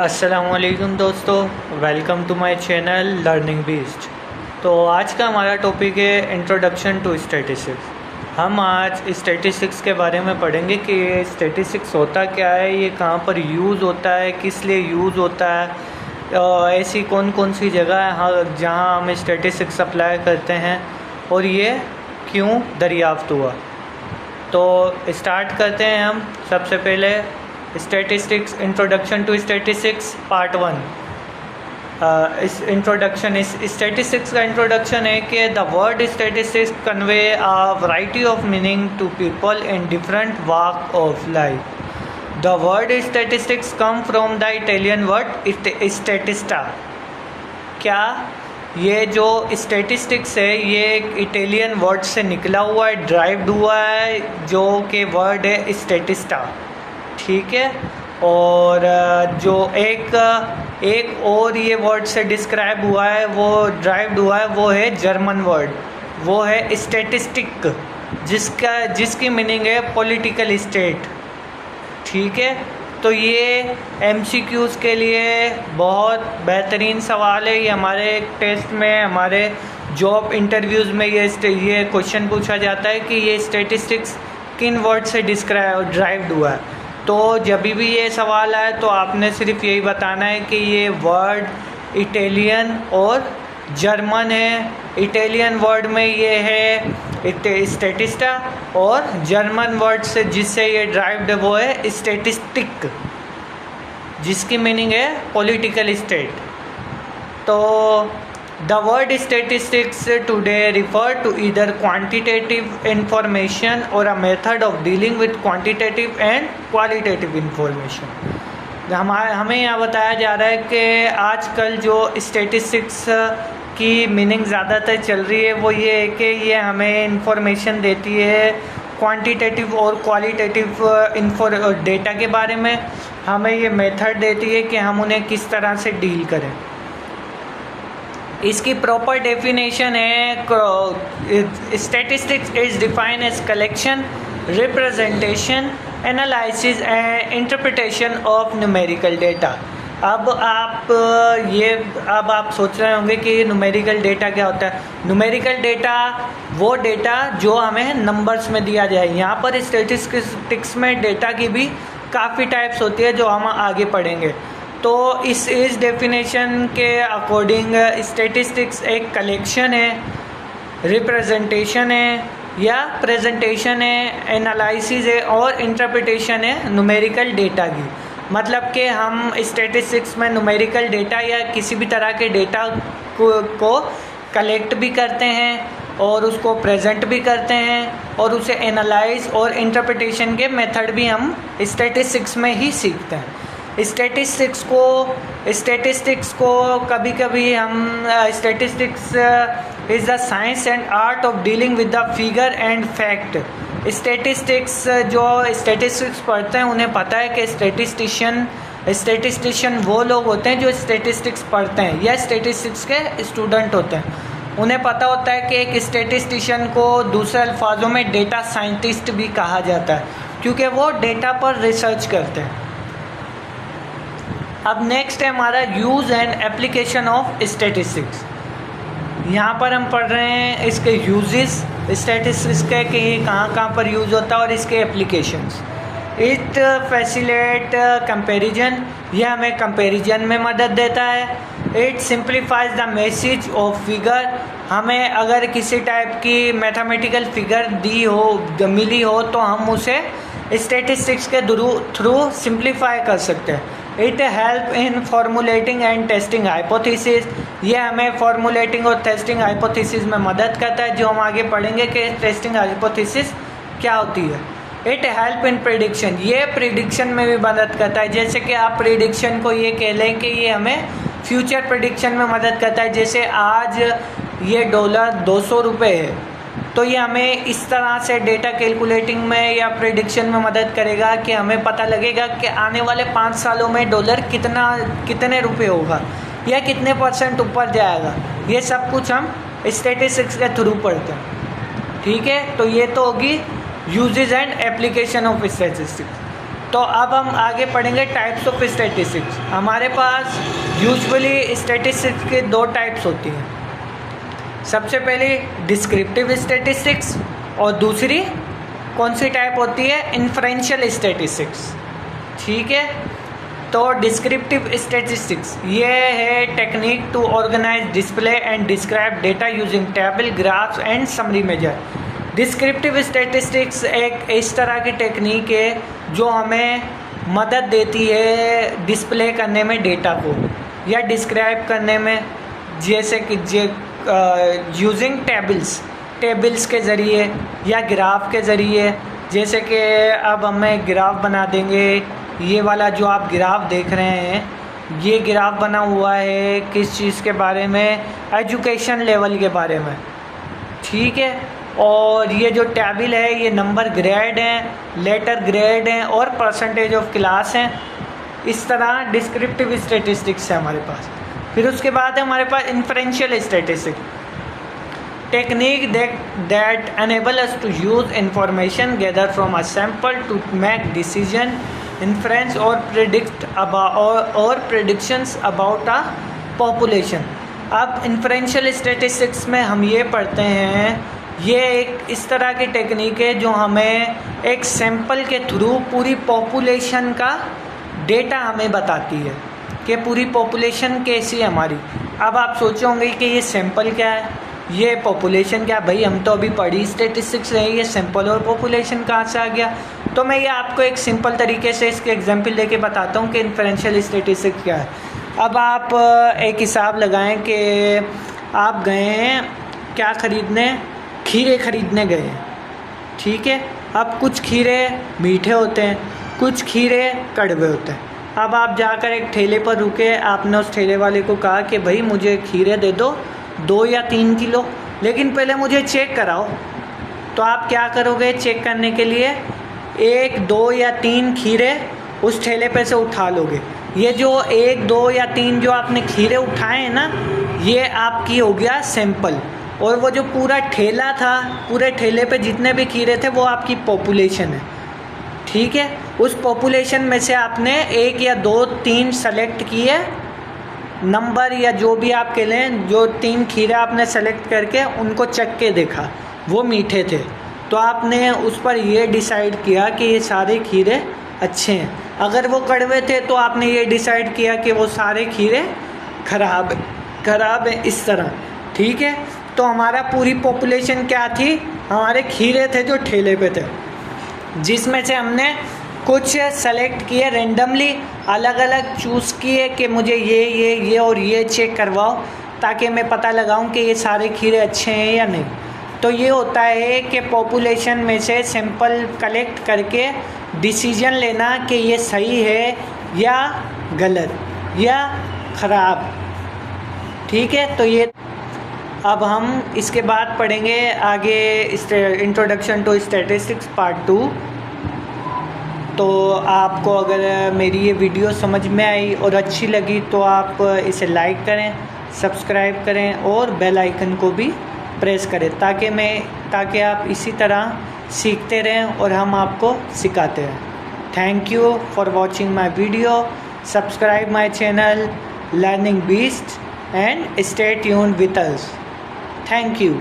अस्सलामुअलैकुम दोस्तों, welcome to my channel learning beast. तो आज का हमारा टॉपिक है इंट्रोडक्शन टू स्टैटिस्टिक्स। हम आज स्टैटिस्टिक्स के बारे में पढ़ेंगे कि ये स्टैटिस्टिक्स होता क्या है, ये कहाँ पर यूज़ होता है, किस लिए यूज़ होता है, ऐसी कौन कौन सी जगह है जहाँ हम स्टैटिस्टिक्स अप्लाई करते हैं और ये क्यों दरियाफ्त हुआ। तो स्टार्ट करते हैं हम। सबसे पहले statistics, introduction to statistics part 1। इस इंट्रोडक्शन, इस स्टैटिस्टिक्स का इंट्रोडक्शन है कि the word statistics convey a variety of meaning to people in different walk of life. The word statistics come from the Italian word statista. क्या ये जो statistics है ये एक इटालियन वर्ड से निकला हुआ है, ड्राइव्ड हुआ है, जो कि वर्ड है स्टैटिस्टा, ठीक है। और जो एक और ये वर्ड से डिस्क्राइब हुआ है, वो ड्राइव्ड हुआ है, वो है जर्मन वर्ड, वो है स्टैटिस्टिक, जिसकी मीनिंग है पॉलिटिकल स्टेट, ठीक है। तो ये MCQs के लिए बहुत बेहतरीन सवाल है। ये हमारे टेस्ट में, हमारे जॉब इंटरव्यूज़ में ये क्वेश्चन पूछा जाता है कि ये स्टैटिस्टिक्स किन वर्ड से ड्राइव्ड हुआ है। तो जब भी ये सवाल आए तो आपने सिर्फ यही बताना है कि ये वर्ड इटालियन और जर्मन है। इटालियन वर्ड में ये है स्टैटिस्टा और जर्मन वर्ड से जिससे ये ड्राइव्ड है वो है स्टैटिस्टिक, जिसकी मीनिंग है पॉलिटिकल स्टेट। तो the word statistics today refer to either quantitative information or a method of dealing with quantitative and qualitative information। हमें यहाँ बताया जा रहा है कि आजकल जो स्टैटिस्टिक्स की मीनिंग ज़्यादातर चल रही है वो ये है कि ये हमें इंफॉर्मेशन देती है क्वांटिटेटिव और क्वालिटेटिव डेटा के बारे में। हमें ये मेथड देती है कि हम उन्हें किस तरह से डील करें। इसकी प्रॉपर डेफिनेशन है, statistics is defined as collection, representation, analysis and interpretation of numerical data. अब आप सोच रहे होंगे कि न्यूमेरिकल डेटा क्या होता है। न्यूमेरिकल डेटा वो डेटा जो हमें नंबर्स में दिया जाए। यहाँ पर स्टैटिस्टिक्स में डेटा की भी काफ़ी टाइप्स होती है जो हम आगे पढ़ेंगे। तो इस डेफिनेशन के अकॉर्डिंग स्टैटिस्टिक्स एक कलेक्शन है, रिप्रेजेंटेशन है या प्रेजेंटेशन है, एनालिसिस है और इंटरप्रिटेशन है न्यूमेरिकल डेटा की। मतलब कि हम स्टैटिस्टिक्स में न्यूमेरिकल डेटा या किसी भी तरह के डेटा को कलेक्ट भी करते हैं और उसको प्रेजेंट भी करते हैं और उसे एनालाइज और इंटरप्रिटेशन के मेथड भी हम स्टैटिस्टिक्स में ही सीखते हैं। स्टैटिस्टिक्स को कभी कभी हम statistics is the science and art of dealing with the figure and fact. Statistics पढ़ते हैं उन्हें पता है कि स्टैटिस्टिशियन वो लोग होते हैं जो स्टैटिस्टिक्स पढ़ते हैं या स्टैटिस्टिक्स के स्टूडेंट होते हैं। उन्हें पता होता है कि एक स्टैटिस्टिशियन को दूसरे अल्फाजों में डेटा साइंटिस्ट भी कहा जाता है, क्योंकि वो डेटा पर रिसर्च करते हैं। अब नेक्स्ट है हमारा use and application of statistics. यहाँ पर हम पढ़ रहे हैं इसके यूजेस स्टैटिस्टिक्स के कि ये कहाँ पर यूज़ होता है और इसके एप्लीकेशंस। इट फैसिलिटेट कंपैरिजन, यह हमें कंपैरिजन में मदद देता है। It simplifies the message of figure, हमें अगर किसी टाइप की मैथमेटिकल फिगर मिली हो तो हम उसे स्टैटिस्टिक्स के थ्रू सिंप्लीफाई कर सकते हैं। It help in formulating and testing hypothesis, ये हमें फॉर्मुलेटिंग और टेस्टिंग हाइपोथेसिस में मदद करता है, जो हम आगे पढ़ेंगे कि टेस्टिंग हाइपोथेसिस क्या होती है। इट हेल्प इन प्रिडिक्शन, ये प्रिडिक्शन में भी मदद करता है। जैसे कि आप प्रिडिक्शन को ये कह लें कि ये हमें फ्यूचर प्रिडिक्शन में मदद करता है। जैसे आज ये डॉलर 200 रुपये है, तो ये हमें इस तरह से डेटा कैलकुलेटिंग में या प्रेडिक्शन में मदद करेगा कि हमें पता लगेगा कि आने वाले 5 सालों में डॉलर कितने रुपए होगा या कितने % ऊपर जाएगा। ये सब कुछ हम स्टैटिस्टिक्स के थ्रू पढ़ते हैं, ठीक है। तो ये तो होगी uses and application of statistics. तो अब हम आगे पढ़ेंगे टाइप्स ऑफ स्टैटिस्टिक्स। हमारे पास यूजुअली स्टैटिस्टिक्स के दो टाइप्स होती हैं। सबसे पहले डिस्क्रिप्टिव स्टैटिस्टिक्स और दूसरी कौन सी टाइप होती है, इन्फरेंशियल स्टैटिस्टिक्स। ठीक है, तो डिस्क्रिप्टिव स्टैटिस्टिक्स ये है technique to organise, display and describe data using table, graphs and summary measure. Descriptive statistics एक इस तरह की टेक्निक है जो हमें मदद देती है डिस्प्ले करने में डेटा को या डिस्क्राइब करने में, जैसे कि यूजिंग टेबल्स के ज़रिए या ग्राफ के ज़रिए। जैसे कि अब हमें ग्राफ बना देंगे, ये वाला जो आप ग्राफ देख रहे हैं ये ग्राफ बना हुआ है किस चीज़ के बारे में, एजुकेशन लेवल के बारे में। ठीक है, और ये जो टेबल है ये नंबर ग्रेड हैं, लेटर ग्रेड हैं और परसेंटेज ऑफ क्लास हैं। इस तरह डिस्क्रिप्टिव स्टैटिस्टिक्स है हमारे पास। फिर उसके बाद है हमारे पास inferential statistics, technique that enable us to use information gathered from a sample to make decision, inference or predict about or predictions about a population। अब इन्फरेंशियल स्टैटिस्टिक्स में हम ये पढ़ते हैं, ये एक इस तरह की टेक्निक है जो हमें एक सैंपल के थ्रू पूरी पॉपुलेशन का डेटा हमें बताती है कि पूरी पॉपुलेशन कैसी है हमारी। अब आप सोचोगे कि ये सैंपल क्या है, ये पॉपुलेशन क्या है। भाई हम तो अभी पढ़ी स्टैटिस्टिक्स रहे, ये सैंपल और पॉपुलेशन कहाँ से आ गया। तो मैं ये आपको एक सिंपल तरीके से इसके एग्जांपल लेके बताता हूँ कि इन्फरेंशियल स्टैटिस्टिक्स क्या है। अब आप एक हिसाब लगाएं कि आप गए हैं क्या ख़रीदने, खीरे ख़रीदने गए हैं। ठीक है, अब कुछ खीरे मीठे होते हैं, कुछ खीरे कड़वे होते हैं। अब आप जाकर एक ठेले पर रुके, आपने उस ठेले वाले को कहा कि भाई मुझे खीरे दे दो 2 या 3 किलो, लेकिन पहले मुझे चेक कराओ। तो आप क्या करोगे, चेक करने के लिए 1, 2 या 3 खीरे उस ठेले पे से उठा लोगे। ये जो 1, 2 या 3 जो आपने खीरे उठाए हैं ना, ये आपकी हो गया सैंपल। और वो जो पूरा ठेला था, पूरे ठेले पे जितने भी खीरे थे वो आपकी पॉपुलेशन है। ठीक है, उस पॉपुलेशन में से आपने 1 या 2, 3 सेलेक्ट किए नंबर या जो भी आप कह लें, जो 3 खीरे आपने सेलेक्ट करके उनको चख के देखा, वो मीठे थे। तो आपने उस पर ये डिसाइड किया कि ये सारे खीरे अच्छे हैं। अगर वो कड़वे थे तो आपने ये डिसाइड किया कि वो सारे खीरे खराब है, इस तरह। ठीक है, तो हमारा पूरी पॉपुलेशन क्या थी, हमारे खीरे थे जो ठेले पे थे, जिसमें से हमने कुछ सेलेक्ट किए रेंडमली, अलग अलग चूज़ किए कि मुझे ये और ये चेक करवाओ ताकि मैं पता लगाऊं कि ये सारे खीरे अच्छे हैं या नहीं। तो ये होता है कि पॉपुलेशन में से सैंपल कलेक्ट करके डिसीजन लेना कि ये सही है या गलत या ख़राब। ठीक है, तो ये अब हम इसके बाद पढ़ेंगे आगे इंट्रोडक्शन टू स्टैटिस्टिक्स पार्ट 2। तो आपको अगर मेरी ये वीडियो समझ में आई और अच्छी लगी तो आप इसे लाइक करें, सब्सक्राइब करें और बेल आइकन को भी प्रेस करें ताकि आप इसी तरह सीखते रहें और हम आपको सिखाते रहें। Thank you for watching my video, subscribe my channel learning beast and stay tuned with us. Thank you.